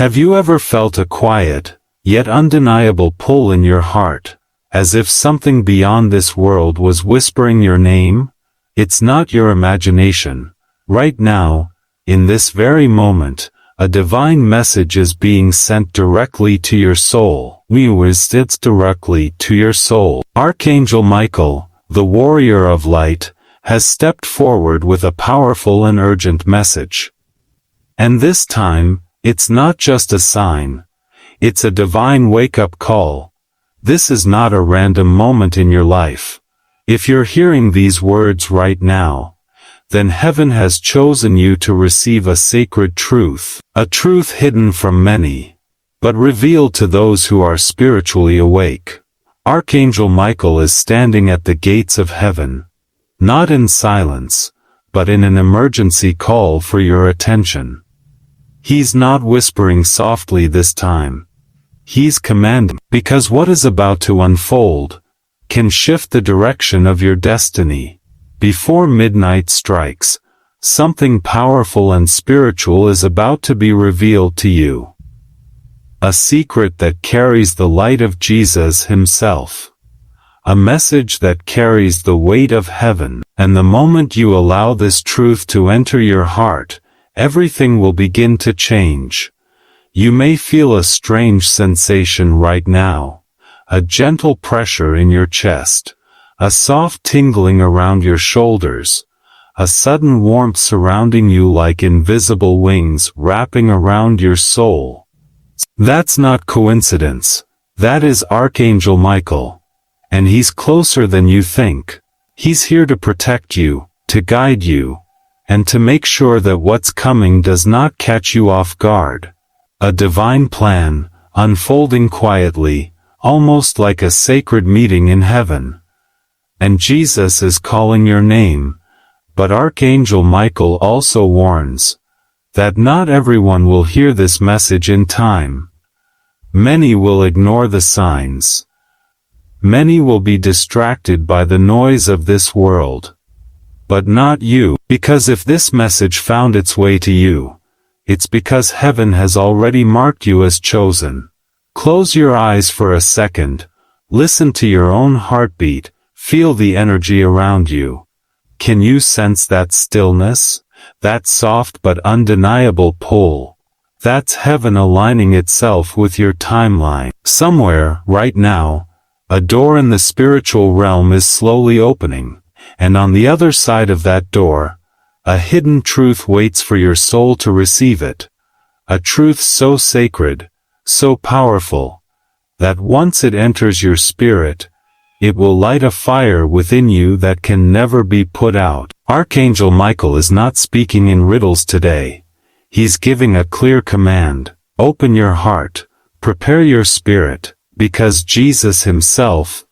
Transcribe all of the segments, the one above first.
Have you ever felt a quiet, yet undeniable pull in your heart, as if something beyond this world was whispering your name? It's not your imagination. Right now, in this very moment, a divine message is being sent directly to your soul. It's directly to your soul. Archangel Michael, the warrior of light, has stepped forward with a powerful and urgent message. And this time, it's not just a sign. It's a divine wake-up call. This is not a random moment in your life. If you're hearing these words right now, then heaven has chosen you to receive a sacred truth, a truth hidden from many, but revealed to those who are spiritually awake. Archangel Michael is standing at the gates of heaven, not in silence, but in an emergency call for your attention. He's not whispering softly this time. He's commanding, because what is about to unfold can shift the direction of your destiny. Before midnight strikes, something powerful and spiritual is about to be revealed to you. A secret that carries the light of Jesus himself. A message that carries the weight of heaven, and the moment you allow this truth to enter your heart, everything will begin to change. You may feel a strange sensation right now, a gentle pressure in your chest, a soft tingling around your shoulders, a sudden warmth surrounding you like invisible wings wrapping around your soul. That's not coincidence. That is Archangel Michael. And he's closer than you think. He's here to protect you, to guide you, and to make sure that what's coming does not catch you off guard. A divine plan, unfolding quietly, almost like a sacred meeting in heaven. And Jesus is calling your name, but Archangel Michael also warns that not everyone will hear this message in time. Many will ignore the signs. Many will be distracted by the noise of this world. But not you, because if this message found its way to you, it's because heaven has already marked you as chosen. Close your eyes for a second, listen to your own heartbeat, feel the energy around you. Can you sense that stillness? That soft but undeniable pull? That's heaven aligning itself with your timeline. Somewhere, right now, a door in the spiritual realm is slowly opening, and on the other side of that door, a hidden truth waits for your soul to receive it. A truth so sacred, so powerful, that once it enters your spirit, it will light a fire within you that can never be put out. Archangel Michael is not speaking in riddles today. He's giving a clear command. Open your heart, prepare your spirit, because Jesus himself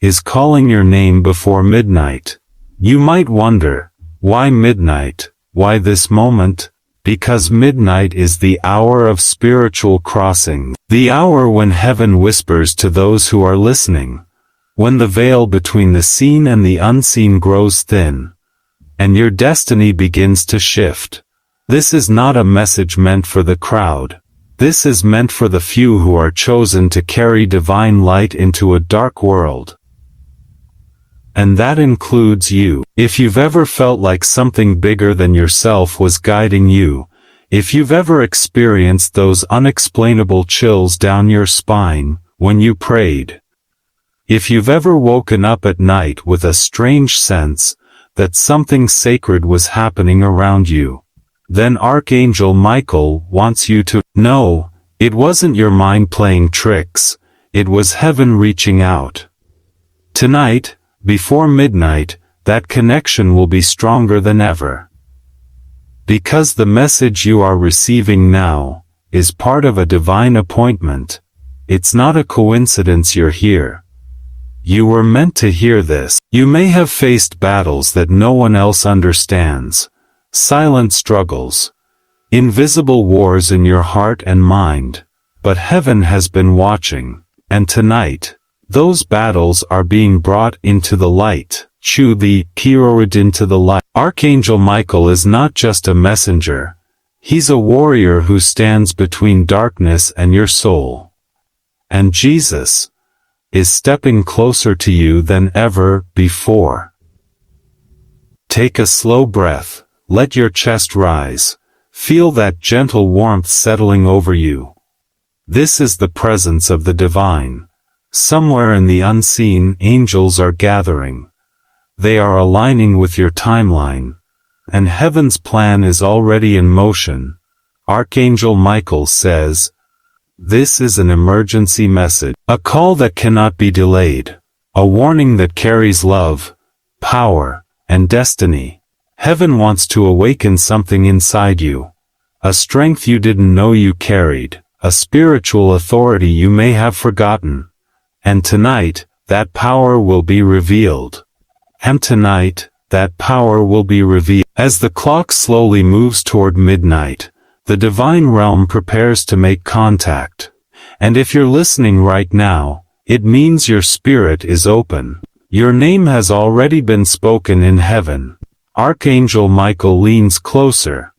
is calling your name before midnight. You might wonder, why midnight? Why this moment? Because midnight is the hour of spiritual crossing, the hour when heaven whispers to those who are listening, when the veil between the seen and the unseen grows thin, and your destiny begins to shift. This is not a message meant for the crowd. This is meant for the few who are chosen to carry divine light into a dark world. And that includes you. If you've ever felt like something bigger than yourself was guiding you, if you've ever experienced those unexplainable chills down your spine when you prayed, if you've ever woken up at night with a strange sense that something sacred was happening around you, then Archangel Michael wants you to know, it wasn't your mind playing tricks, it was heaven reaching out. Tonight, before midnight, that connection will be stronger than ever. Because the message you are receiving now is part of a divine appointment. It's not a coincidence you're here. You were meant to hear this. You may have faced battles that no one else understands, silent struggles, invisible wars in your heart and mind, but heaven has been watching, and tonight, those battles are being brought into the light. Into the light. Archangel Michael is not just a messenger, He's a warrior who stands between darkness and your soul. And Jesus is stepping closer to you than ever before. Take a slow breath, let your chest rise, feel that gentle warmth settling over you. This is the presence of the divine. Somewhere in the unseen, angels are gathering. They are aligning with your timeline, and heaven's plan is already in motion. Archangel Michael says, "This is an emergency message, a call that cannot be delayed, a warning that carries love, power, and destiny. Heaven wants to awaken something inside you, a strength you didn't know you carried, a spiritual authority you may have forgotten. And tonight, that power will be revealed. And tonight, that power will be revealed." As the clock slowly moves toward midnight, the divine realm prepares to make contact. And if you're listening right now, it means your spirit is open. Your name has already been spoken in heaven. Archangel Michael leans closer.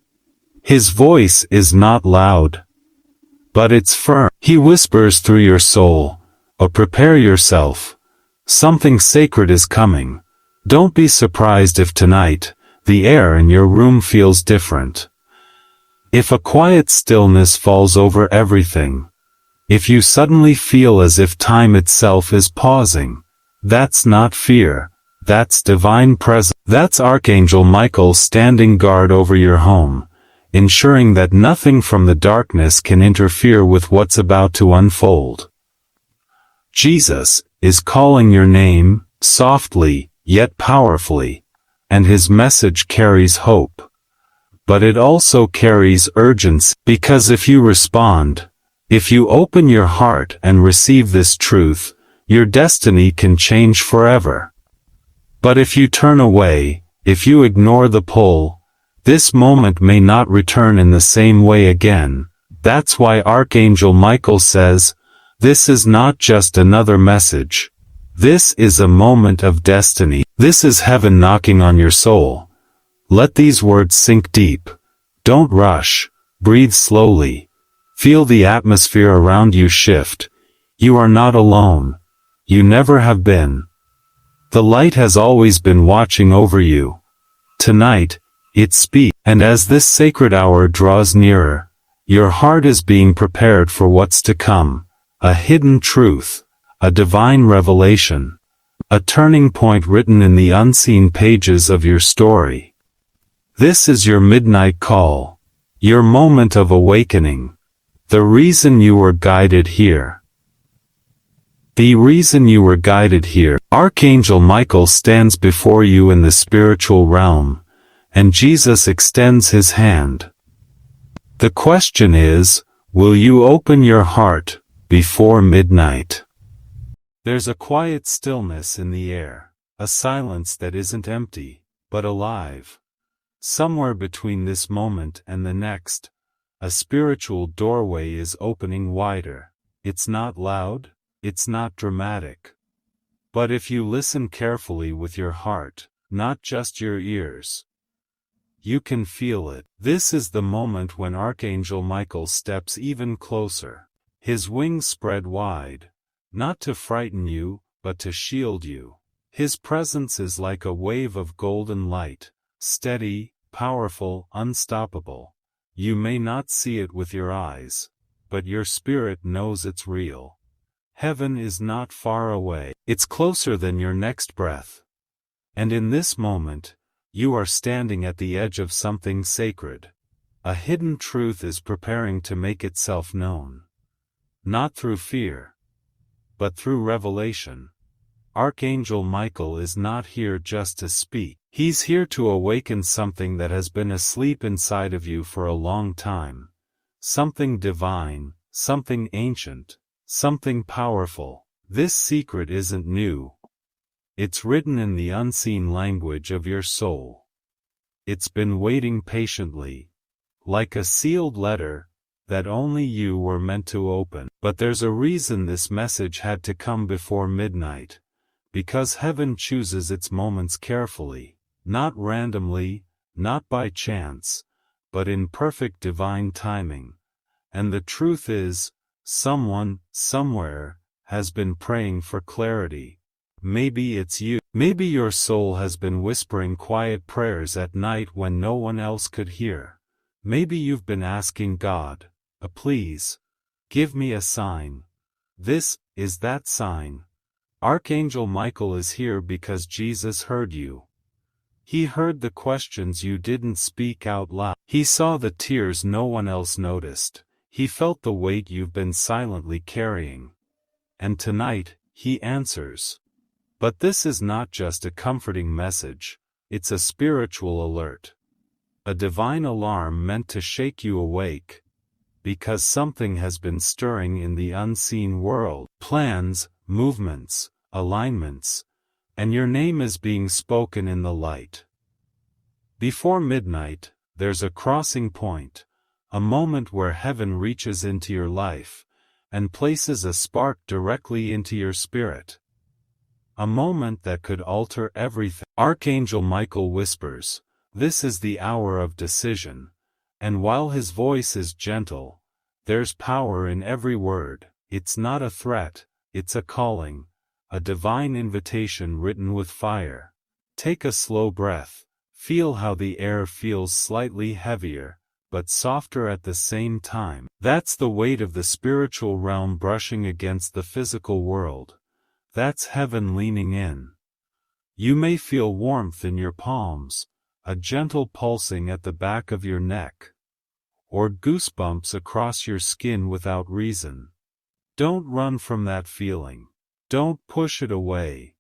His voice is not loud, but it's firm. He whispers through your soul, "Oh, prepare yourself. Something sacred is coming." Don't be surprised if tonight, the air in your room feels different. If a quiet stillness falls over everything. If you suddenly feel as if time itself is pausing. That's not fear. That's divine presence. That's Archangel Michael standing guard over your home, ensuring that nothing from the darkness can interfere with what's about to unfold. Jesus is calling your name, softly, yet powerfully, and his message carries hope. But it also carries urgency, because if you respond, if you open your heart and receive this truth, your destiny can change forever. But if you turn away, if you ignore the pull, this moment may not return in the same way again. That's why Archangel Michael says, this is not just another message. This is a moment of destiny. This is heaven knocking on your soul. Let these words sink deep. Don't rush. Breathe slowly. Feel the atmosphere around you shift. You are not alone. You never have been. The light has always been watching over you. Tonight, it speaks. And as this sacred hour draws nearer, your heart is being prepared for what's to come. A hidden truth. A divine revelation. A turning point written in the unseen pages of your story. This is your midnight call. Your moment of awakening. The reason you were guided here. The reason you were guided here. Archangel Michael stands before you in the spiritual realm, and Jesus extends his hand. The question is, will you open your heart before midnight? There's a quiet stillness in the air, a silence that isn't empty, but alive. Somewhere between this moment and the next, a spiritual doorway is opening wider. It's not loud, it's not dramatic. But if you listen carefully with your heart, not just your ears, you can feel it. This is the moment when Archangel Michael steps even closer. His wings spread wide. Not to frighten you, but to shield you. His presence is like a wave of golden light, steady, powerful, unstoppable. You may not see it with your eyes, but your spirit knows it's real. Heaven is not far away. It's closer than your next breath. And in this moment, you are standing at the edge of something sacred. A hidden truth is preparing to make itself known. Not through fear, but through revelation. Archangel Michael is not here just to speak. He's here to awaken something that has been asleep inside of you for a long time. Something divine, something ancient, something powerful. This secret isn't new. It's written in the unseen language of your soul. It's been waiting patiently, like a sealed letter that only you were meant to open. But there's a reason this message had to come before midnight. Because heaven chooses its moments carefully, not randomly, not by chance, but in perfect divine timing. And the truth is, someone, somewhere, has been praying for clarity. Maybe it's you. Maybe your soul has been whispering quiet prayers at night when no one else could hear. Maybe you've been asking God, please, give me a sign. This is that sign. Archangel Michael is here because Jesus heard you. He heard the questions you didn't speak out loud. He saw the tears no one else noticed. He felt the weight you've been silently carrying. And tonight, he answers. But this is not just a comforting message, it's a spiritual alert. A divine alarm meant to shake you awake. Because something has been stirring in the unseen world. Plans, movements, alignments. And your name is being spoken in the light. Before midnight, there's a crossing point. A moment where heaven reaches into your life, and places a spark directly into your spirit. A moment that could alter everything. Archangel Michael whispers, "This is the hour of decision." And while his voice is gentle, there's power in every word. It's not a threat, it's a calling, a divine invitation written with fire. Take a slow breath, feel how the air feels slightly heavier, but softer at the same time. That's the weight of the spiritual realm brushing against the physical world. That's heaven leaning in. You may feel warmth in your palms, a gentle pulsing at the back of your neck, or goosebumps across your skin without reason. Don't run from that feeling. Don't push it away.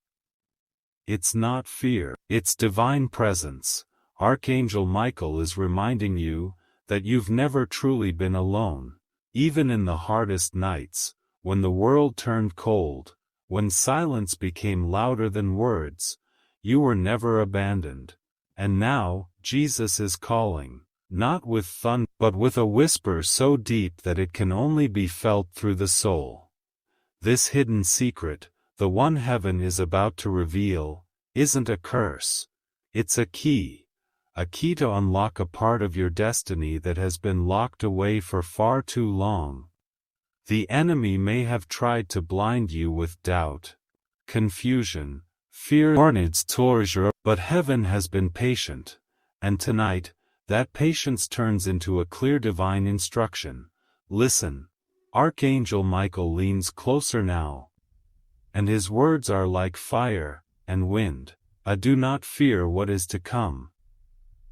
It's not fear, it's divine presence. Archangel Michael is reminding you that you've never truly been alone. Even in the hardest nights, when the world turned cold, when silence became louder than words, you were never abandoned. And now, Jesus is calling, not with thunder, but with a whisper so deep that it can only be felt through the soul. This hidden secret, the one heaven is about to reveal, isn't a curse. It's a key to unlock a part of your destiny that has been locked away for far too long. The enemy may have tried to blind you with doubt, confusion, fear, but heaven has been patient, and tonight, that patience turns into a clear divine instruction. Listen, Archangel Michael leans closer now, and his words are like fire and wind. Do not fear what is to come.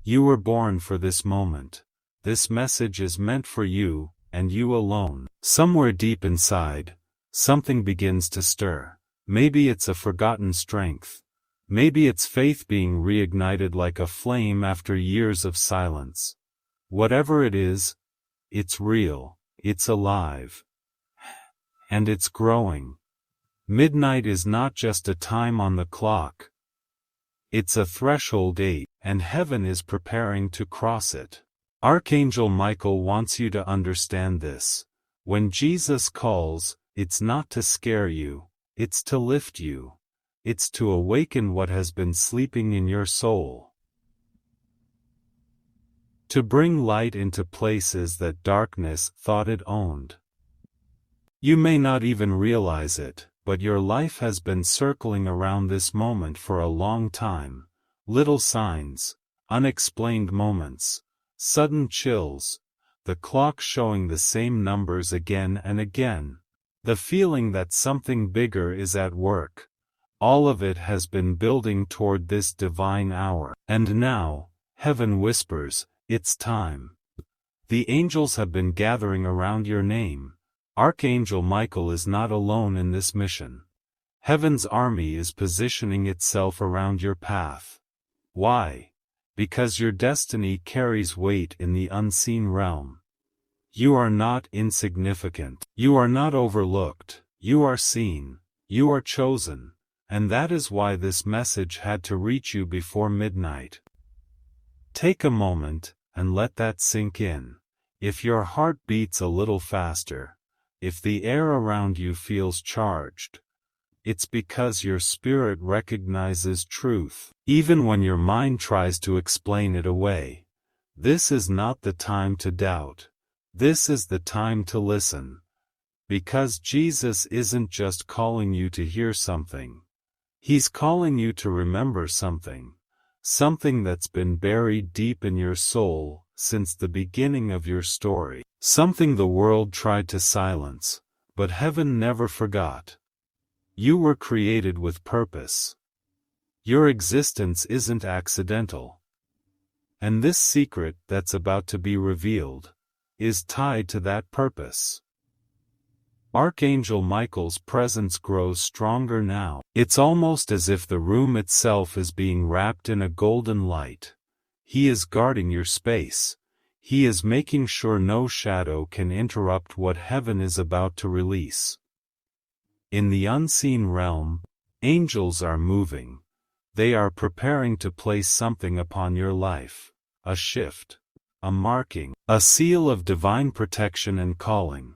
You were born for this moment. This message is meant for you, and you alone. Somewhere deep inside, something begins to stir. Maybe it's a forgotten strength. Maybe it's faith being reignited like a flame after years of silence. Whatever it is, it's real, it's alive, and it's growing. Midnight is not just a time on the clock. It's a threshold age, and heaven is preparing to cross it. Archangel Michael wants you to understand this. When Jesus calls, it's not to scare you, it's to lift you. It's to awaken what has been sleeping in your soul. To bring light into places that darkness thought it owned. You may not even realize it, but your life has been circling around this moment for a long time. Little signs, unexplained moments, sudden chills, the clock showing the same numbers again and again. The feeling that something bigger is at work. All of it has been building toward this divine hour. And now, heaven whispers, it's time. The angels have been gathering around your name. Archangel Michael is not alone in this mission. Heaven's army is positioning itself around your path. Why? Because your destiny carries weight in the unseen realm. You are not insignificant. You are not overlooked. You are seen. You are chosen. And that is why this message had to reach you before midnight. Take a moment, and let that sink in. If your heart beats a little faster, if the air around you feels charged, it's because your spirit recognizes truth, even when your mind tries to explain it away. This is not the time to doubt. This is the time to listen. Because Jesus isn't just calling you to hear something. He's calling you to remember something. Something that's been buried deep in your soul since the beginning of your story. Something the world tried to silence, but heaven never forgot. You were created with purpose. Your existence isn't accidental. And this secret that's about to be revealed is tied to that purpose. Archangel Michael's presence grows stronger now. It's almost as if the room itself is being wrapped in a golden light. He is guarding your space. He is making sure no shadow can interrupt what heaven is about to release. In the unseen realm, angels are moving. They are preparing to place something upon your life. A shift. A marking. A seal of divine protection and calling.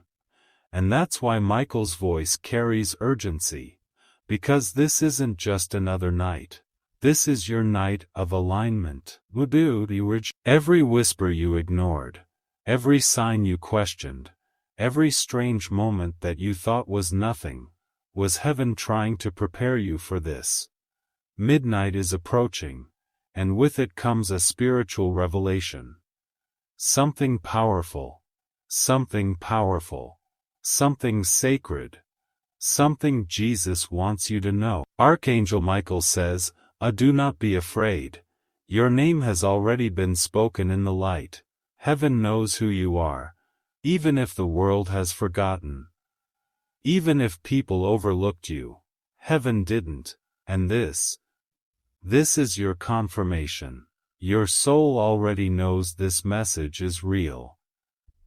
And that's why Michael's voice carries urgency. Because this isn't just another night. This is your night of alignment. Every whisper you ignored. Every sign you questioned. Every strange moment that you thought was nothing. Was heaven trying to prepare you for this. Midnight is approaching. And with it comes a spiritual revelation. Something powerful. Something powerful. Something sacred. Something Jesus wants you to know. Archangel Michael says, do not be afraid. Your name has already been spoken in the light. Heaven knows who you are. Even if the world has forgotten. Even if people overlooked you. Heaven didn't. And this is your confirmation. Your soul already knows this message is real.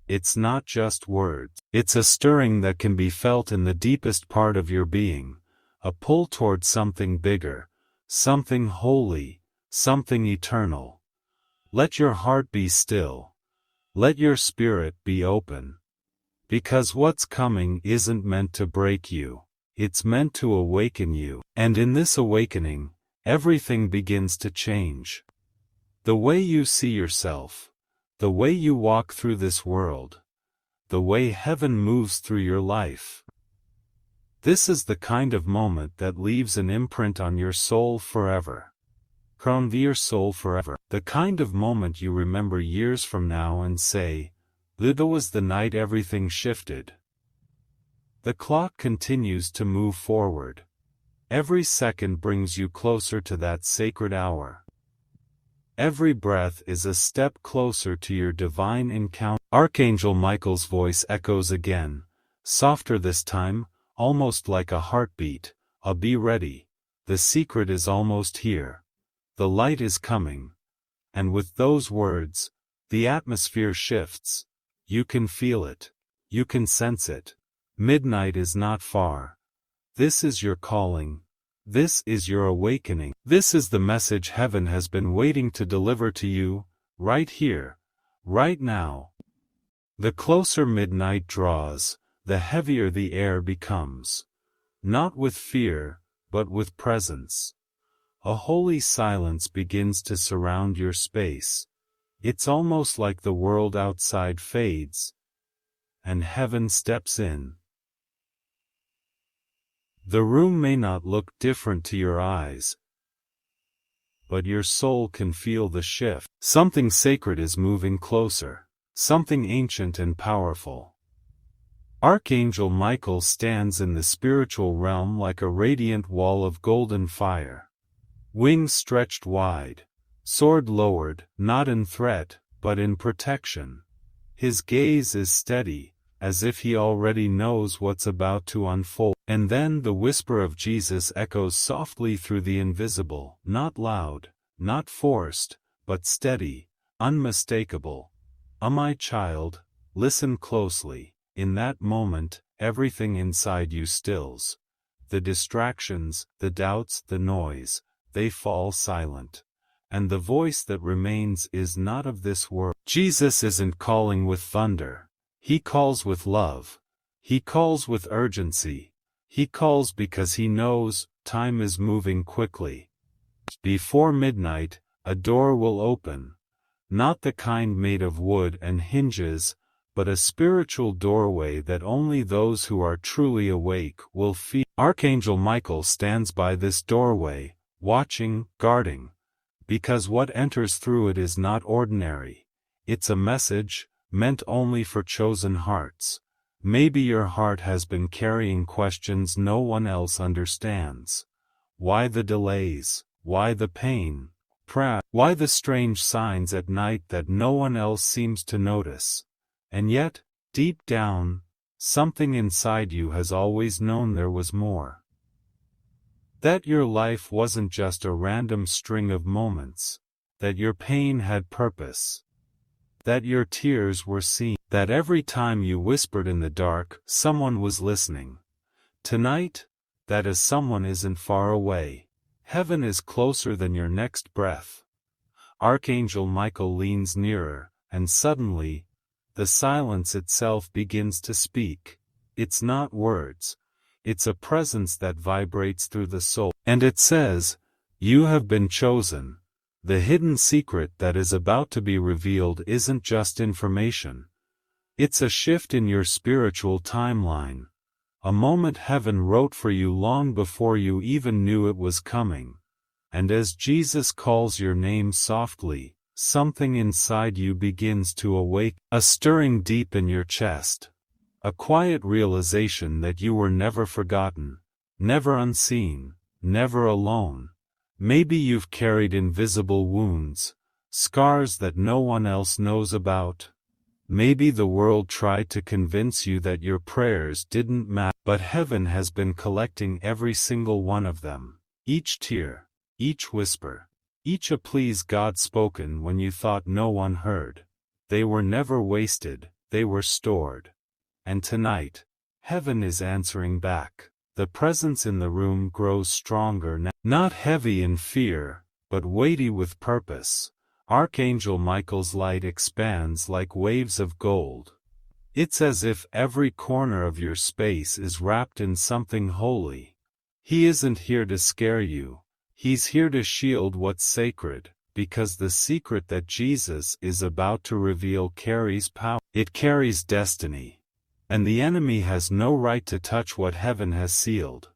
It's not just words. It's a stirring that can be felt in the deepest part of your being, a pull toward something bigger, something holy, something eternal. Let your heart be still. Let your spirit be open. Because what's coming isn't meant to break you, it's meant to awaken you. And in this awakening, everything begins to change. The way you see yourself. The way you walk through this world. The way heaven moves through your life. This is the kind of moment that leaves an imprint on your soul forever. Your soul forever. The kind of moment you remember years from now and say, "That was the night everything shifted." The clock continues to move forward. Every second brings you closer to that sacred hour. Every breath is a step closer to your divine encounter. Archangel Michael's voice echoes again, softer this time, almost like a heartbeat. Be ready. The secret is almost here. The light is coming. And with those words, the atmosphere shifts. You can feel it. You can sense it. Midnight is not far. This is your calling. This is your awakening. This is the message heaven has been waiting to deliver to you, right here, right now. The closer midnight draws, the heavier the air becomes. Not with fear, but with presence. A holy silence begins to surround your space. It's almost like the world outside fades, and heaven steps in. The room may not look different to your eyes, but your soul can feel the shift. Something sacred is moving closer, something ancient and powerful. Archangel Michael stands in the spiritual realm like a radiant wall of golden fire. Wings stretched wide, sword lowered, not in threat, but in protection. His gaze is steady, as if he already knows what's about to unfold. And then the whisper of Jesus echoes softly through the invisible, not loud, not forced, but steady, unmistakable. My child, listen closely. In that moment, everything inside you stills. The distractions, the doubts, the noise, they fall silent. And the voice that remains is not of this world. Jesus isn't calling with thunder. He calls with love. He calls with urgency. He calls because he knows time is moving quickly. Before midnight, a door will open. not the kind made of wood and hinges, but a spiritual doorway that only those who are truly awake will feel. Archangel Michael stands by this doorway, watching, guarding, because what enters through it is not ordinary. It's a message, meant only for chosen hearts. Maybe your heart has been carrying questions no one else understands. Why the delays? Why the pain? Why the strange signs at night that no one else seems to notice? And yet, deep down, something inside you has always known there was more. That your life wasn't just a random string of moments. That your pain had purpose. That your tears were seen. That every time you whispered in the dark, someone was listening. Tonight, that someone isn't far away. Heaven is closer than your next breath. Archangel Michael leans nearer, and suddenly, the silence itself begins to speak. It's not words. It's a presence that vibrates through the soul. And it says, "You have been chosen." The hidden secret that is about to be revealed isn't just information. It's a shift in your spiritual timeline. A moment heaven wrote for you long before you even knew it was coming. And as Jesus calls your name softly, something inside you begins to awake, a stirring deep in your chest. A quiet realization that you were never forgotten, never unseen, never alone. Maybe you've carried invisible wounds, scars that no one else knows about. Maybe the world tried to convince you that your prayers didn't matter, but heaven has been collecting every single one of them. Each tear, each whisper, each a please God spoken when you thought no one heard. They were never wasted, they were stored. And tonight, heaven is answering back. The presence in the room grows stronger now. Not heavy in fear, but weighty with purpose. Archangel Michael's light expands like waves of gold. It's as if every corner of your space is wrapped in something holy. He isn't here to scare you. He's here to shield what's sacred, because the secret that Jesus is about to reveal carries power. It carries destiny. And the enemy has no right to touch what heaven has sealed.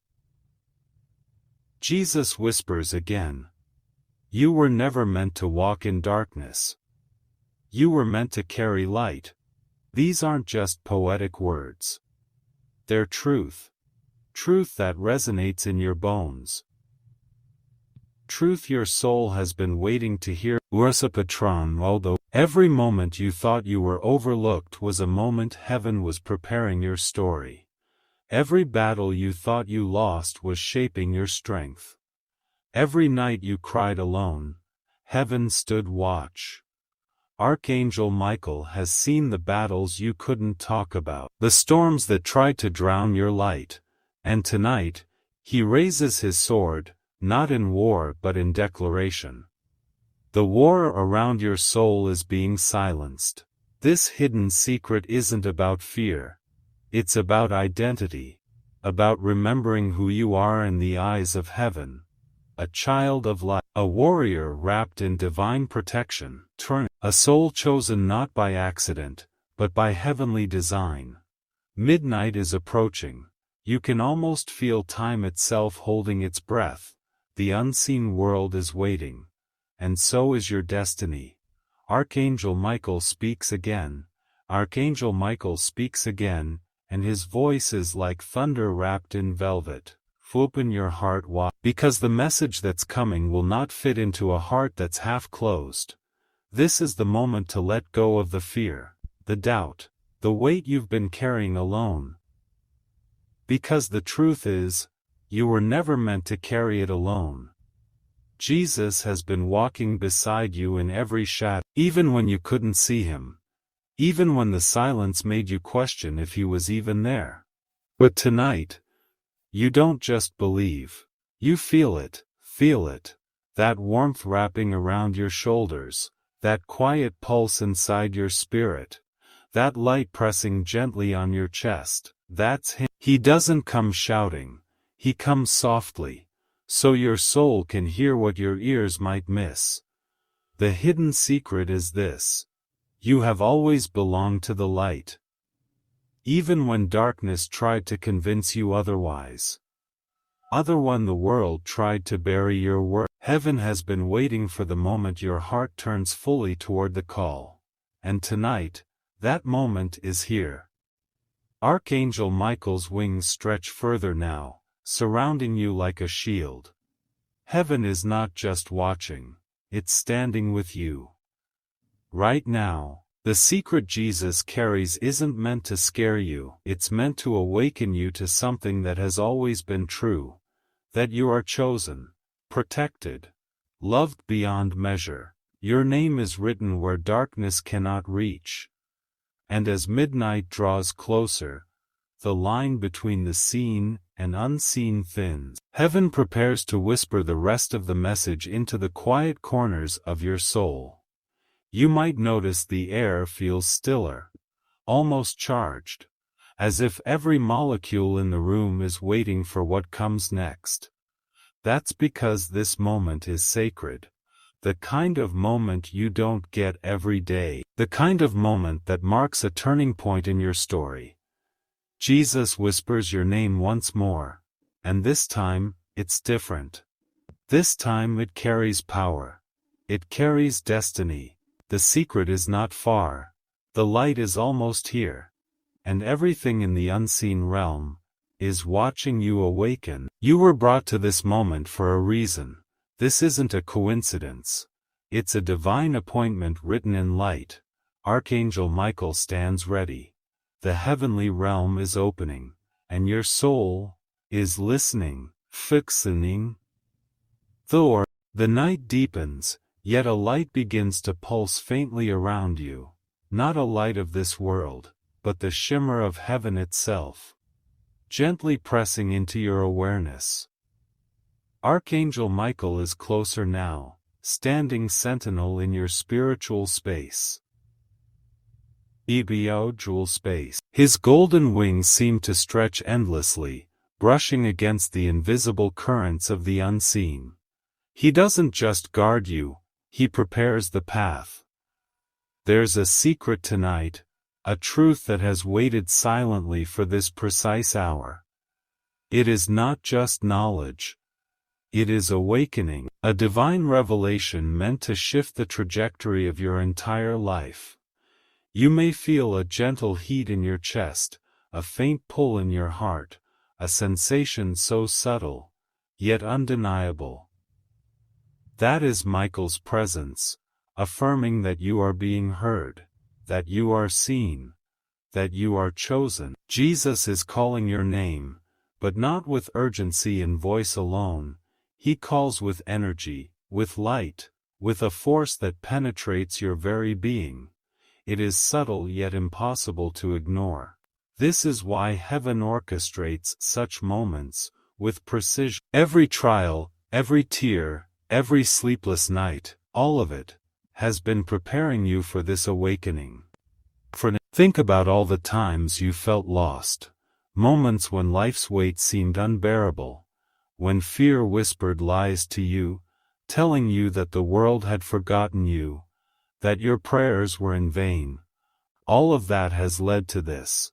Jesus whispers again. You were never meant to walk in darkness. You were meant to carry light. These aren't just poetic words. They're truth. Truth that resonates in your bones. Truth your soul has been waiting to hear. Ursa Patron, although every moment you thought you were overlooked was a moment heaven was preparing your story. Every battle you thought you lost was shaping your strength. Every night you cried alone, heaven stood watch. Archangel Michael has seen the battles you couldn't talk about, the storms that tried to drown your light, and tonight, he raises his sword, not in war but in declaration. The war around your soul is being silenced. This hidden secret isn't about fear. It's about identity. About remembering who you are in the eyes of heaven. A child of light. A warrior wrapped in divine protection. A soul chosen not by accident, but by heavenly design. Midnight is approaching. You can almost feel time itself holding its breath. The unseen world is waiting. And so is your destiny. Archangel Michael speaks again. Archangel Michael speaks again, and his voice is like thunder wrapped in velvet. Open your heart wide, because the message that's coming will not fit into a heart that's half closed. This is the moment to let go of the fear, the doubt, the weight you've been carrying alone. Because the truth is, you were never meant to carry it alone. Jesus has been walking beside you in every shadow, even when you couldn't see him. Even when the silence made you question if he was even there. But tonight, you don't just believe. You feel it, that warmth wrapping around your shoulders, that quiet pulse inside your spirit, that light pressing gently on your chest, that's him. He doesn't come shouting, he comes softly, so your soul can hear what your ears might miss. The hidden secret is this: you have always belonged to the light, even when darkness tried to convince you otherwise. When the world tried to bury your worth, heaven has been waiting for the moment your heart turns fully toward the call. And tonight, that moment is here. Archangel Michael's wings stretch further now, surrounding you like a shield. Heaven is not just watching, it's standing with you. Right now, the secret Jesus carries isn't meant to scare you, it's meant to awaken you to something that has always been true: that you are chosen, protected, loved beyond measure. Your name is written where darkness cannot reach. And as midnight draws closer, the line between the seen and unseen thins. Heaven prepares to whisper the rest of the message into the quiet corners of your soul. You might notice the air feels stiller, almost charged, as if every molecule in the room is waiting for what comes next. That's because this moment is sacred. The kind of moment you don't get every day. The kind of moment that marks a turning point in your story. Jesus whispers your name once more, and this time, it's different. This time it carries power. It carries destiny. The secret is not far. The light is almost here. And everything in the unseen realm is watching you awaken. You were brought to this moment for a reason. This isn't a coincidence. It's a divine appointment written in light. Archangel Michael stands ready. The heavenly realm is opening, and your soul is listening, fixing. The night deepens, yet a light begins to pulse faintly around you. Not a light of this world, but the shimmer of heaven itself, gently pressing into your awareness. Archangel Michael is closer now, standing sentinel in your spiritual space. Jewel space. His golden wings seem to stretch endlessly, brushing against the invisible currents of the unseen. He doesn't just guard you, he prepares the path. There's a secret tonight, a truth that has waited silently for this precise hour. It is not just knowledge. It is awakening, a divine revelation meant to shift the trajectory of your entire life. You may feel a gentle heat in your chest, a faint pull in your heart, a sensation so subtle, yet undeniable. That is Michael's presence, affirming that you are being heard, that you are seen, that you are chosen. Jesus is calling your name, but not with urgency and voice alone. He calls with energy, with light, with a force that penetrates your very being. It is subtle yet impossible to ignore. This is why heaven orchestrates such moments, with precision. Every trial, every tear, every sleepless night, all of it, has been preparing you for this awakening. Think about all the times you felt lost, moments when life's weight seemed unbearable, when fear whispered lies to you, telling you that the world had forgotten you, that your prayers were in vain. All of that has led to this.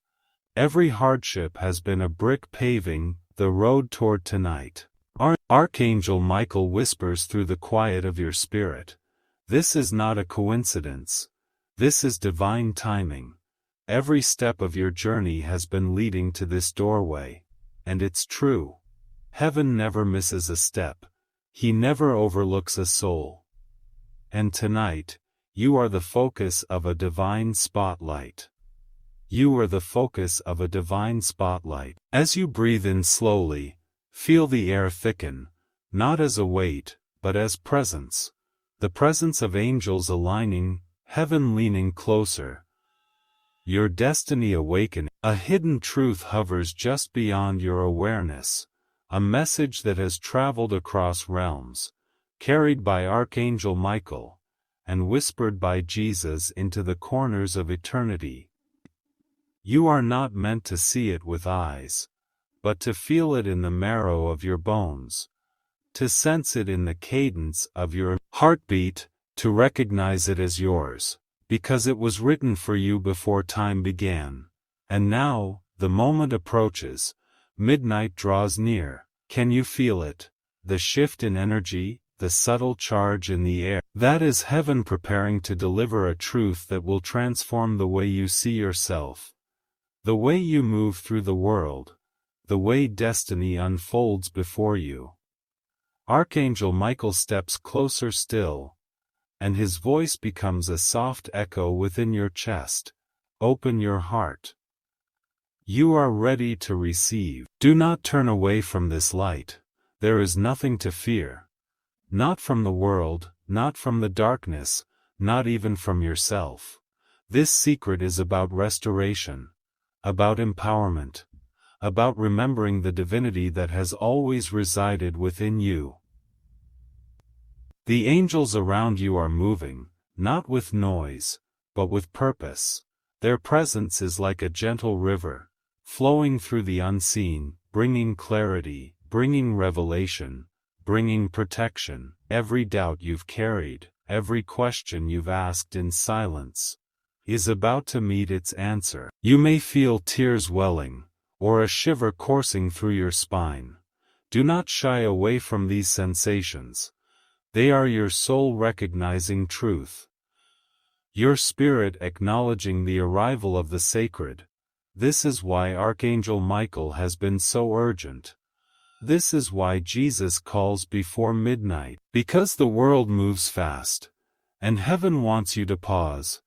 Every hardship has been a brick paving the road toward tonight. Archangel Michael whispers through the quiet of your spirit. This is not a coincidence. This is divine timing. Every step of your journey has been leading to this doorway. And it's true. Heaven never misses a step. He never overlooks a soul. And tonight, you are the focus of a divine spotlight. You are the focus of a divine spotlight. As you breathe in slowly, feel the air thicken, not as a weight, but as presence. The presence of angels aligning, heaven leaning closer. Your destiny awakening. A hidden truth hovers just beyond your awareness, a message that has traveled across realms, carried by Archangel Michael, and whispered by Jesus into the corners of eternity. You are not meant to see it with eyes, but to feel it in the marrow of your bones, to sense it in the cadence of your heartbeat, to recognize it as yours, because it was written for you before time began. And now, the moment approaches, midnight draws near. Can you feel it? The shift in energy, the subtle charge in the air. That is heaven preparing to deliver a truth that will transform the way you see yourself, the way you move through the world, the way destiny unfolds before you. Archangel Michael steps closer still, and his voice becomes a soft echo within your chest. Open your heart. You are ready to receive. Do not turn away from this light. There is nothing to fear. Not from the world, not from the darkness, not even from yourself. This secret is about restoration, about empowerment, about remembering the divinity that has always resided within you. The angels around you are moving, not with noise, but with purpose. Their presence is like a gentle river, flowing through the unseen, bringing clarity, bringing revelation, bringing protection. Every doubt you've carried, every question you've asked in silence, is about to meet its answer. You may feel tears welling, or a shiver coursing through your spine. Do not shy away from these sensations. They are your soul recognizing truth, your spirit acknowledging the arrival of the sacred. This is why Archangel Michael has been so urgent. This is why Jesus calls before midnight, because the world moves fast, and heaven wants you to pause,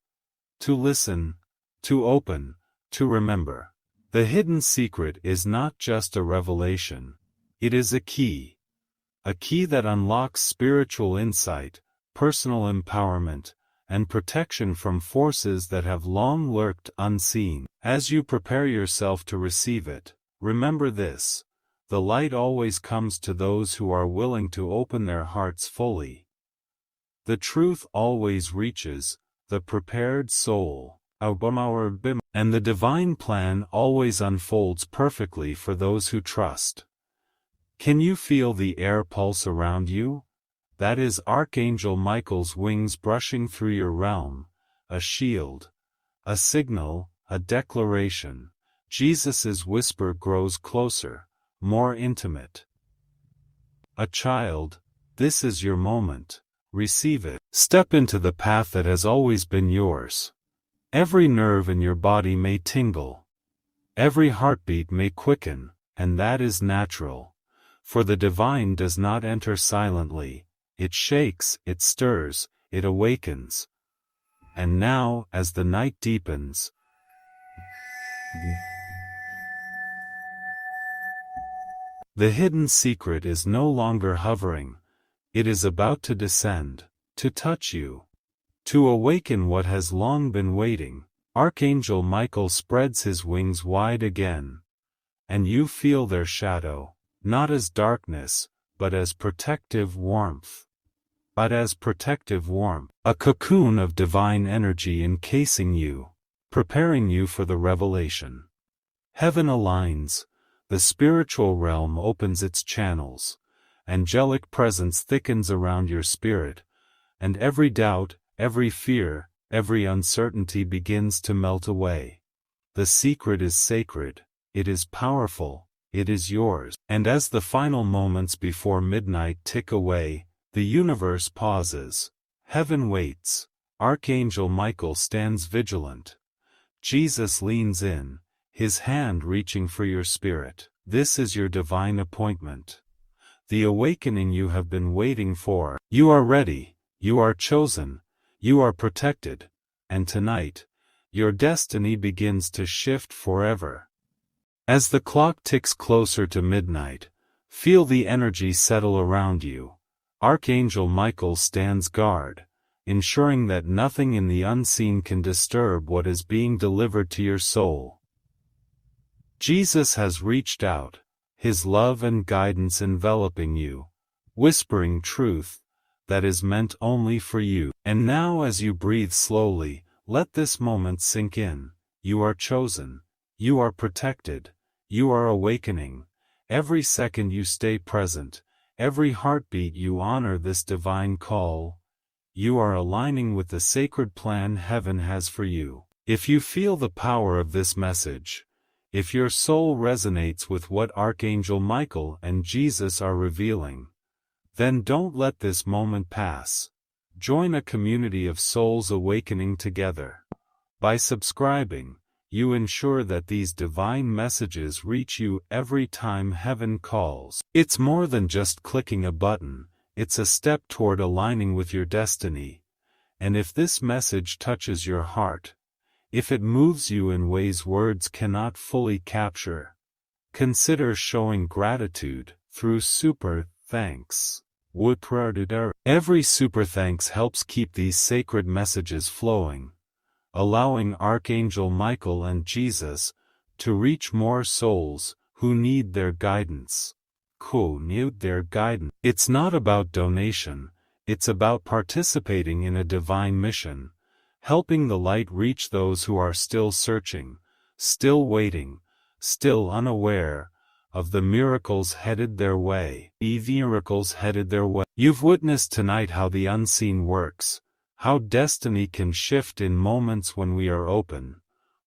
to listen, to open, to remember. The hidden secret is not just a revelation, it is a key that unlocks spiritual insight, personal empowerment, and protection from forces that have long lurked unseen. As you prepare yourself to receive it, remember this. The light always comes to those who are willing to open their hearts fully. The truth always reaches the prepared soul, and the divine plan always unfolds perfectly for those who trust. Can you feel the air pulse around you? That is Archangel Michael's wings brushing through your realm, a shield, a signal, a declaration. Jesus' whisper grows closer, more intimate. A child, this is your moment. Receive it. Step into the path that has always been yours. Every nerve in your body may tingle. Every heartbeat may quicken, and that is natural. For the divine does not enter silently. It shakes, it stirs, it awakens. And now, as the night deepens, the hidden secret is no longer hovering. It is about to descend, to touch you, to awaken what has long been waiting. Archangel Michael spreads his wings wide again, and you feel their shadow, not as darkness, but as protective warmth. A cocoon of divine energy encasing you, preparing you for the revelation. Heaven aligns, the spiritual realm opens its channels, angelic presence thickens around your spirit, and every doubt, every fear, every uncertainty begins to melt away. The secret is sacred, it is powerful, it is yours. And as the final moments before midnight tick away, the universe pauses. Heaven waits. Archangel Michael stands vigilant. Jesus leans in, his hand reaching for your spirit. This is your divine appointment. The awakening you have been waiting for. You are ready, you are chosen, you are protected, and tonight, your destiny begins to shift forever. As the clock ticks closer to midnight, feel the energy settle around you. Archangel Michael stands guard, ensuring that nothing in the unseen can disturb what is being delivered to your soul. Jesus has reached out, his love and guidance enveloping you, whispering truth that is meant only for you. And now as you breathe slowly, let this moment sink in. You are chosen, you are protected, you are awakening. Every second you stay present, every heartbeat you honor this divine call. you are aligning with the sacred plan heaven has for you. If you feel the power of this message, if your soul resonates with what Archangel Michael and Jesus are revealing, then don't let this moment pass. Join a community of souls awakening together. By subscribing, you ensure that these divine messages reach you every time heaven calls. It's more than just clicking a button, it's a step toward aligning with your destiny. And if this message touches your heart, if it moves you in ways words cannot fully capture, consider showing gratitude through super thanks. Every super thanks helps keep these sacred messages flowing, allowing Archangel Michael and Jesus to reach more souls who need their guidance. It's not about donation, it's about participating in a divine mission, helping the light reach those who are still searching, still waiting, still unaware of the miracles headed their way. You've witnessed tonight how the unseen works, how destiny can shift in moments when we are open,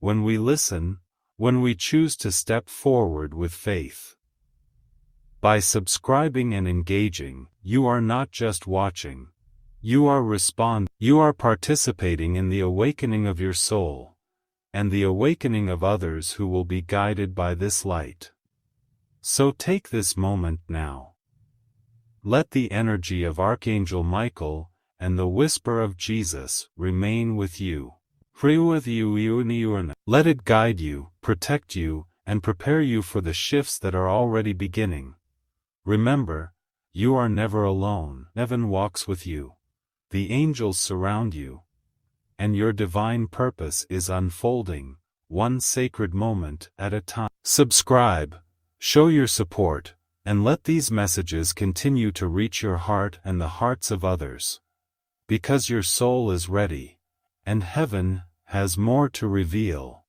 when we listen, when we choose to step forward with faith. By subscribing and engaging, you are not just watching. You are participating in the awakening of your soul, and the awakening of others who will be guided by this light. So take this moment now. Let the energy of Archangel Michael and the whisper of Jesus remain with you. Let it guide you, protect you, and prepare you for the shifts that are already beginning. Remember, you are never alone. Heaven walks with you. The angels surround you. And your divine purpose is unfolding, one sacred moment at a time. Subscribe, show your support, and let these messages continue to reach your heart and the hearts of others. Because your soul is ready, and heaven has more to reveal.